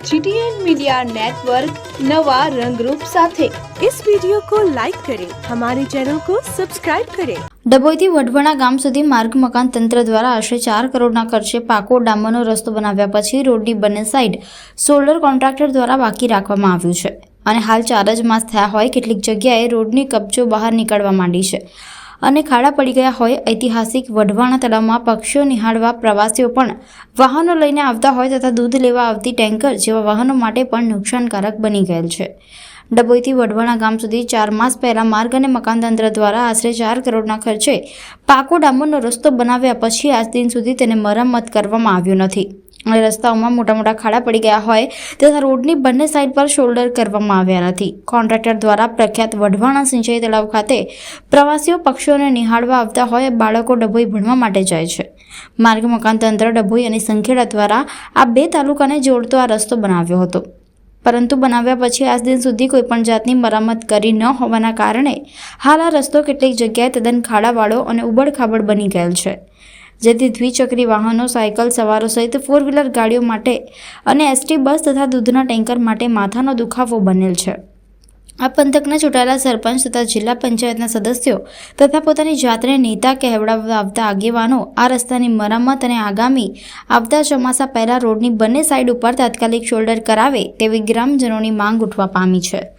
GTN media network नवा रंगरूप साथे इस वीडियो को लाइक करें, हमारे चैनल को सब्सक्राइब करें। ડભોઈથી વઢવાણા ગામ સુધી માર્ગ મકાન તંત્ર દ્વારા આશરે 4 કરોડના ખર્ચે પાકો ડામરનો રસ્તો બનાવ્યા પછી રોડની બંને સાઈડ સોલ્ડર કોન્ટ્રાક્ટર દ્વારા બાકી રાખવામાં આવ્યું છે અને હાલ 4 જ માસ થયા હોય કેટલીક જગ્યાએ રોડની કબજો બહાર નીકળવા માંડી છે અને ખાડા પડી ગયા હોય। ઐતિહાસિક વઢવાણા તળાવમાં પક્ષીઓ નિહાળવા પ્રવાસીઓ પણ વાહનો લઈને આવતા હોય તથા દૂધ લેવા આવતી ટેન્કર જેવા વાહનો માટે પણ નુકસાનકારક બની ગયેલ છે। ડભોઈથી વઢવાણા ગામ સુધી 4 માસ પહેલા માર્ગ અને મકાન તંત્ર દ્વારા આશરે 4 કરોડના ખર્ચે પાકો ડામરનો રસ્તો બનાવ્યા પછી આજ દિન સુધી તેને મરામત કરવામાં આવ્યો નથી અને રસ્તાઓમાં મોટા ખાડા પડી ગયા હોય તથા રોડની બંને સાઈડ પર શોલ્ડર કરવામાં આવ્યા નથી। કોન્ટ્રાક્ટર દ્વારા પ્રખ્યાત વઢવાણા સિંચાઈ તળાવ ખાતે પ્રવાસીઓ પક્ષીઓને નિહાળવા આવતા હોય બાળકો ડભોઈ ભણવા માટે જાય છે। માર્ગ મકાન તંત્ર ડભોઈ અને સંખેડા દ્વારા આ 2 તાલુકાને જોડતો આ રસ્તો બનાવ્યો હતો, પરંતુ બનાવ્યા પછી આજ દિન સુધી કોઈપણ જાતની મરામત કરી ન હોવાના કારણે હાલ આ રસ્તો કેટલીક જગ્યાએ તદ્દન ખાડાવાળો અને ઉબડખાબડ બની ગયેલ છે, જેથી દ્વિચક્રી વાહનો, સાયકલ સવારો સહિત 4 વ્હીલર ગાડીઓ માટે અને એસટી બસ તથા દૂધના ટેન્કર માટે માથાનો દુખાવો બનેલ છે। આ પંથકના ચૂંટાયેલા સરપંચ તથા જિલ્લા પંચાયતના સદસ્યો તથા પોતાની જાતને નેતા કહેવડાવવા આવતા આગેવાનો આ રસ્તાની મરામત અને આગામી આવતા ચોમાસા પહેલા રોડની બંને સાઈડ ઉપર તાત્કાલિક શોલ્ડર કરાવે તેવી ગ્રામજનોની માંગ ઉઠવા પામી છે।